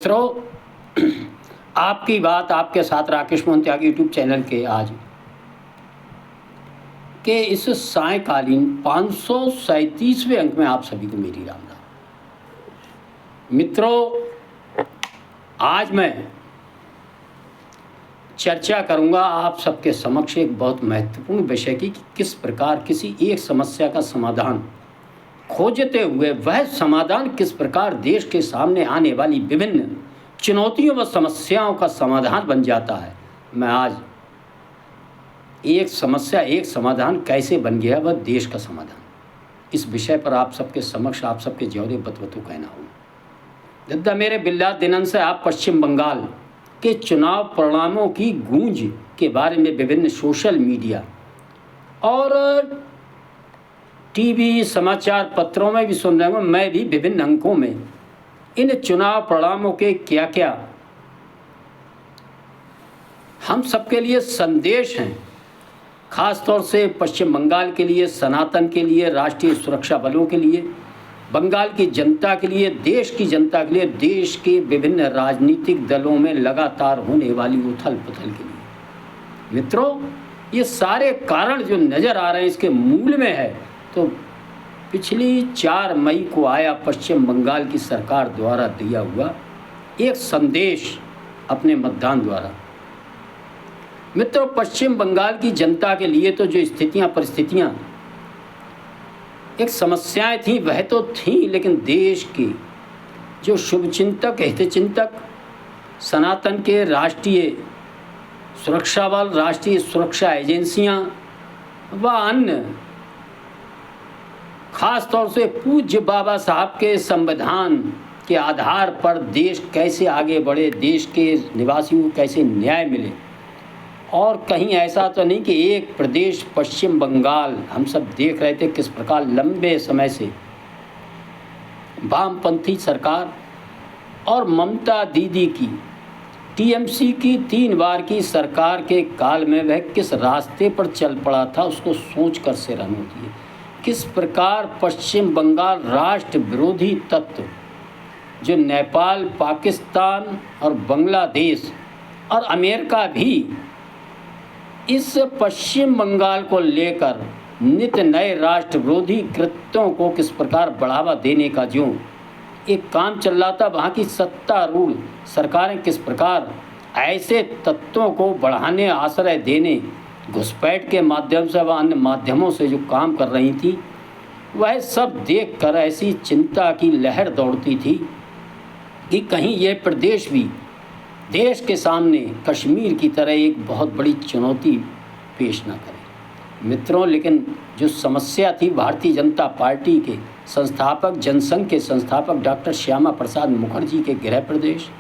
मित्रों, आपकी बात आपके साथ राकेश मोहन त्यागी यूट्यूब चैनल के आज के इस सायकालीन 537वें अंक में आप सभी को मेरी राम राम। मित्रों, आज मैं चर्चा करूंगा आप सबके समक्ष एक बहुत महत्वपूर्ण विषय की कि किस प्रकार किसी एक समस्या का समाधान खोजते हुए वह समाधान किस प्रकार देश के सामने आने वाली विभिन्न चुनौतियों व समस्याओं का समाधान बन जाता है। मैं आज एक समस्या एक समाधान कैसे बन गया वह देश का समाधान, इस विषय पर आप सबके समक्ष आप सबके जौरे बतवतु कहना हूँ। दद्दा मेरे बिल्ला दिनन से आप पश्चिम बंगाल के चुनाव परिणामों की गूंज के बारे में विभिन्न सोशल मीडिया और टीवी समाचार पत्रों में भी सुन रहे हूँ। मैं भी विभिन्न अंकों में इन चुनाव परिणामों के क्या क्या हम सबके लिए संदेश हैं, खास तौर से पश्चिम बंगाल के लिए, सनातन के लिए, राष्ट्रीय सुरक्षा बलों के लिए, बंगाल की जनता के लिए, देश की जनता के लिए, देश के विभिन्न राजनीतिक दलों में लगातार होने वाली उथल पुथल के लिए। मित्रों, ये सारे कारण जो नज़र आ रहे हैं इसके मूल में है तो पिछली 4 मई को आया पश्चिम बंगाल की सरकार द्वारा दिया हुआ एक संदेश अपने मतदान द्वारा। मित्रों, पश्चिम बंगाल की जनता के लिए तो जो स्थितियां परिस्थितियां एक समस्याएं थी वह तो थी, लेकिन देश के जो शुभचिंतक हितचिंतक सनातन के राष्ट्रीय सुरक्षा बल, राष्ट्रीय सुरक्षा एजेंसियां व अन्य खास तौर से पूज्य बाबा साहब के संविधान के आधार पर देश कैसे आगे बढ़े, देश के निवासियों को कैसे न्याय मिले, और कहीं ऐसा तो नहीं कि एक प्रदेश पश्चिम बंगाल हम सब देख रहे थे किस प्रकार लंबे समय से वामपंथी सरकार और ममता दीदी की टीएमसी की 3 बार की सरकार के काल में वह किस रास्ते पर चल पड़ा था उसको सोच कर हैरानी होती है। किस प्रकार पश्चिम बंगाल राष्ट्र विरोधी तत्व जो नेपाल, पाकिस्तान और बांग्लादेश और अमेरिका भी इस पश्चिम बंगाल को लेकर नित्य नए राष्ट्र विरोधी कृत्यों को किस प्रकार बढ़ावा देने का जो एक काम चल रहा था, वहाँ की सत्तारूढ़ सरकारें किस प्रकार ऐसे तत्वों को बढ़ाने, आश्रय देने, घुसपैठ के माध्यम से व अन्य माध्यमों से जो काम कर रही थी, वह सब देखकर ऐसी चिंता की लहर दौड़ती थी कि कहीं ये प्रदेश भी देश के सामने कश्मीर की तरह एक बहुत बड़ी चुनौती पेश न करे। मित्रों, लेकिन जो समस्या थी भारतीय जनता पार्टी के संस्थापक, जनसंघ के संस्थापक डॉक्टर श्यामा प्रसाद मुखर्जी के गृह प्रदेश,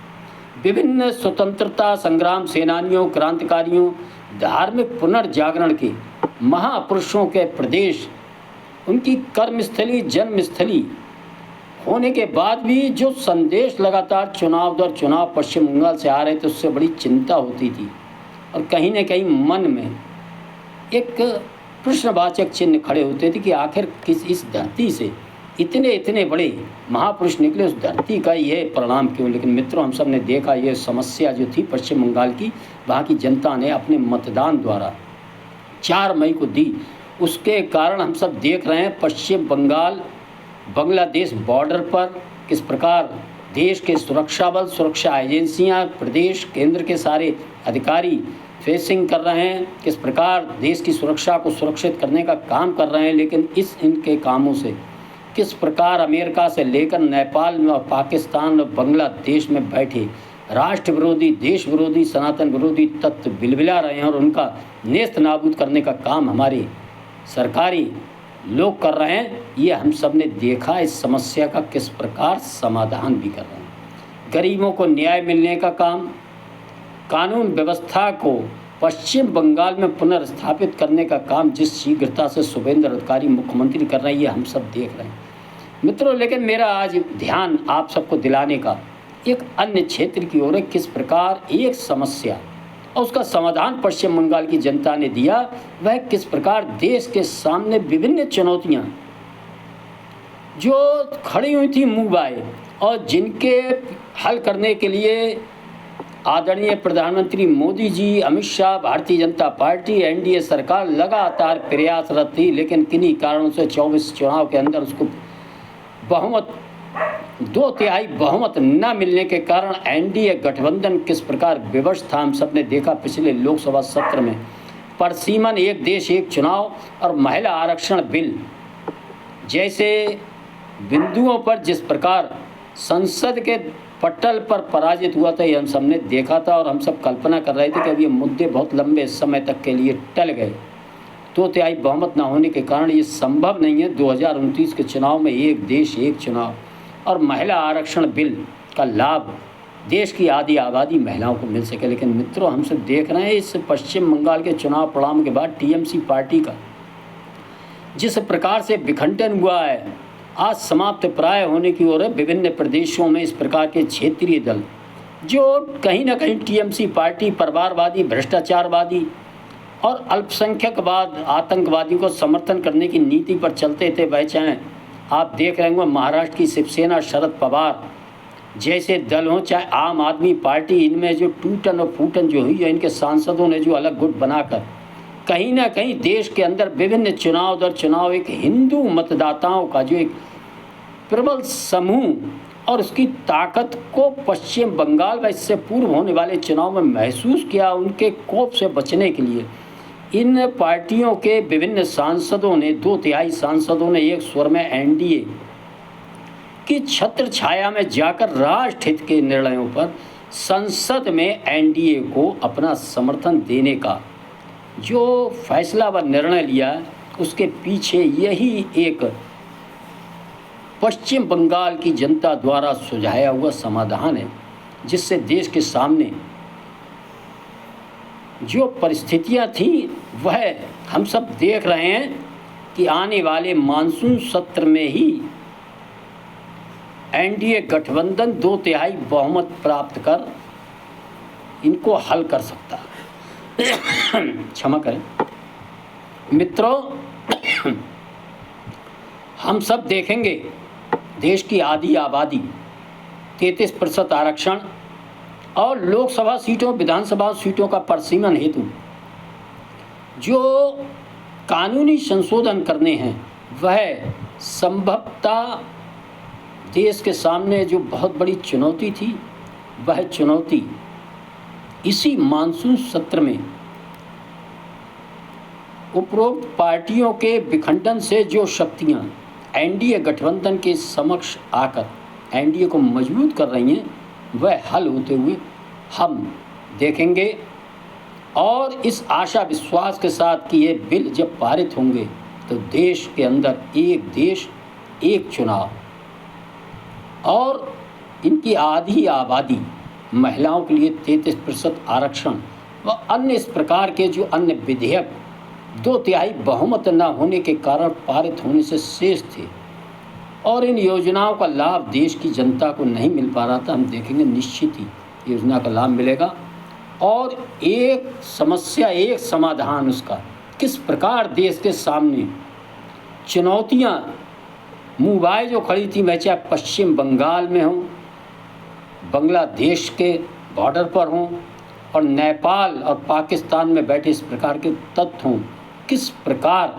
विभिन्न स्वतंत्रता संग्राम सेनानियों, क्रांतिकारियों, धार्मिक पुनर्जागरण के महापुरुषों के प्रदेश, उनकी कर्मस्थली, जन्मस्थली होने के बाद भी जो संदेश लगातार चुनाव दर चुनाव पश्चिम बंगाल से आ रहे थे उससे बड़ी चिंता होती थी और कहीं न कहीं मन में एक प्रश्नवाचक चिन्ह खड़े होते थे कि आखिर किस इस धरती से इतने बड़े महापुरुष निकले, उस धरती का यह परिणाम क्यों। लेकिन मित्रों, हम सब ने देखा ये समस्या जो थी पश्चिम बंगाल की, वहाँ की जनता ने अपने मतदान द्वारा 4 मई को दी। उसके कारण हम सब देख रहे हैं पश्चिम बंगाल बांग्लादेश बॉर्डर पर किस प्रकार देश के सुरक्षा बल, सुरक्षा एजेंसियां, प्रदेश केंद्र के सारे अधिकारी फेसिंग कर रहे हैं, किस प्रकार देश की सुरक्षा को सुरक्षित करने का काम कर रहे हैं। लेकिन इनके कामों से किस प्रकार अमेरिका से लेकर नेपाल में और पाकिस्तान और बांग्लादेश में बैठे राष्ट्र विरोधी, देश विरोधी, सनातन विरोधी तत्व बिलबिला रहे हैं और उनका नेस्त नाबूद करने का काम हमारे सरकारी लोग कर रहे हैं। ये हम सब ने देखा। इस समस्या का किस प्रकार समाधान भी कर रहे हैं। गरीबों को न्याय मिलने का काम, कानून व्यवस्था को पश्चिम बंगाल में पुनर्स्थापित करने का काम जिस शीघ्रता से शुभेंद्र अधिकारी मुख्यमंत्री कर रहे हैं, ये हम सब देख रहे हैं। मित्रों, लेकिन मेरा आज ध्यान आप सबको दिलाने का एक अन्य क्षेत्र की ओर है। किस प्रकार एक समस्या और उसका समाधान पश्चिम बंगाल की जनता ने दिया, वह किस प्रकार देश के सामने विभिन्न चुनौतियां जो खड़ी हुई थी मुँह बाए, और जिनके हल करने के लिए आदरणीय प्रधानमंत्री मोदी जी, अमित शाह, भारतीय जनता पार्टी, एनडीए सरकार लगातार प्रयासरत थी, लेकिन किन्हीं कारणों से 24 चुनाव के अंदर उसको बहुमत 2/3 बहुमत न मिलने के कारण एनडीए गठबंधन किस प्रकार विवश था हम सब ने देखा पिछले लोकसभा सत्र में। परसीमन एक देश एक चुनाव और महिला आरक्षण बिल जैसे बिंदुओं पर जिस प्रकार संसद के पटल पर पराजित हुआ था, ये हम सब ने देखा था और हम सब कल्पना कर रहे थे कि अब ये मुद्दे बहुत लंबे समय तक के लिए टल गए। 2/3 बहुमत न होने के कारण ये संभव नहीं है 2029 के चुनाव में एक देश एक चुनाव और महिला आरक्षण बिल का लाभ देश की आधी आबादी महिलाओं को मिल सके। लेकिन मित्रों, हम सब देख रहे हैं इस पश्चिम बंगाल के चुनाव परिणाम के बाद टीएमसी पार्टी का जिस प्रकार से विखंडन हुआ है, आज समाप्त प्राय होने की ओर है। विभिन्न प्रदेशों में इस प्रकार के क्षेत्रीय दल जो कहीं ना कहीं टीएमसी पार्टी परिवारवादी, भ्रष्टाचारवादी और अल्पसंख्यकवाद, आतंकवादियों को समर्थन करने की नीति पर चलते थे, वह चाहे आप देख रहे होंगे महाराष्ट्र की शिवसेना, शरद पवार जैसे दल हों, चाहे आम आदमी पार्टी, इनमें जो टूटन और फूटन जो हुई है, इनके सांसदों ने जो अलग गुट बनाकर कहीं ना कहीं देश के अंदर विभिन्न चुनाव दर चुनाव एक हिंदू मतदाताओं का जो एक प्रबल समूह और उसकी ताकत को पश्चिम बंगाल व इससे पूर्व होने वाले चुनाव में महसूस किया। उनके कोप से बचने के लिए इन पार्टियों के विभिन्न सांसदों ने 2/3 सांसदों ने एक स्वर में एनडीए की छत्र छाया में जाकर राष्ट्र हित के निर्णयों पर संसद में एनडीए को अपना समर्थन देने का जो फैसला व निर्णय लिया, उसके पीछे यही एक पश्चिम बंगाल की जनता द्वारा सुझाया हुआ समाधान है, जिससे देश के सामने जो परिस्थितियां थी वह हम सब देख रहे हैं कि आने वाले मानसून सत्र में ही एनडीए गठबंधन 2/3 बहुमत प्राप्त कर इनको हल कर सकता है। क्षमा करें मित्रों, हम सब देखेंगे देश की आधी आबादी 33% आरक्षण और लोकसभा सीटों, विधानसभा सीटों का परसीमन हेतु जो कानूनी संशोधन करने हैं, वह संभवतः देश के सामने जो बहुत बड़ी चुनौती थी, वह चुनौती इसी मानसून सत्र में उपरोक्त पार्टियों के विखंडन से जो शक्तियां एनडीए गठबंधन के समक्ष आकर एनडीए को मजबूत कर रही हैं, वह हल होते हुए हम देखेंगे। और इस आशा विश्वास के साथ कि ये बिल जब पारित होंगे तो देश के अंदर एक देश एक चुनाव और इनकी आधी आबादी महिलाओं के लिए 33% आरक्षण व अन्य इस प्रकार के जो अन्य विधेयक 2/3 बहुमत न होने के कारण पारित होने से शेष थे और इन योजनाओं का लाभ देश की जनता को नहीं मिल पा रहा था, हम देखेंगे निश्चित ही योजना का लाभ मिलेगा। और एक समस्या, एक समाधान उसका किस प्रकार देश के सामने चुनौतियां मुँह बाए जो खड़ी थी, मैं चाहे पश्चिम बंगाल में हूँ, बांग्लादेश के बॉर्डर पर हों और नेपाल और पाकिस्तान में बैठे इस प्रकार के तत्व हों, किस प्रकार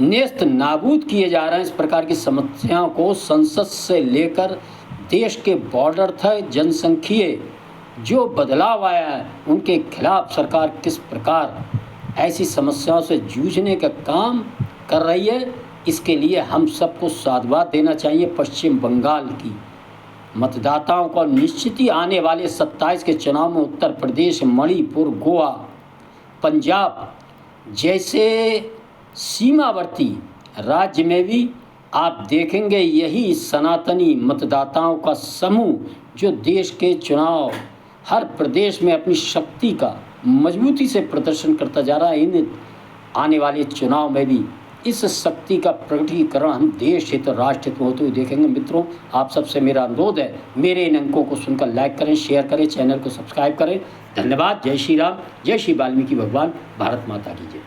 नेस्त नाबूद किए जा रहे हैं। इस प्रकार की समस्याओं को संसद से लेकर देश के बॉर्डर तक जनसंख्यीय जो बदलाव आया है, उनके खिलाफ सरकार किस प्रकार ऐसी समस्याओं से जूझने का काम कर रही है, इसके लिए हम सबको साधुवाद देना चाहिए पश्चिम बंगाल की मतदाताओं को। निश्चित ही आने वाले 27 के चुनाव में उत्तर प्रदेश, मणिपुर, गोवा, पंजाब जैसे सीमावर्ती राज्य में भी आप देखेंगे यही सनातनी मतदाताओं का समूह जो देश के चुनाव हर प्रदेश में अपनी शक्ति का मजबूती से प्रदर्शन करता जा रहा है। इन आने वाले चुनाव में भी इस शक्ति का प्रकटीकरण हम देश हित और राष्ट्र हित होते हुए देखेंगे। मित्रों, आप सबसे मेरा अनुरोध है, मेरे इन अंकों को सुनकर लाइक करें, शेयर करें, चैनल को सब्सक्राइब करें। धन्यवाद। जय श्री राम, जय श्री वाल्मीकि भगवान, भारत माता की जय।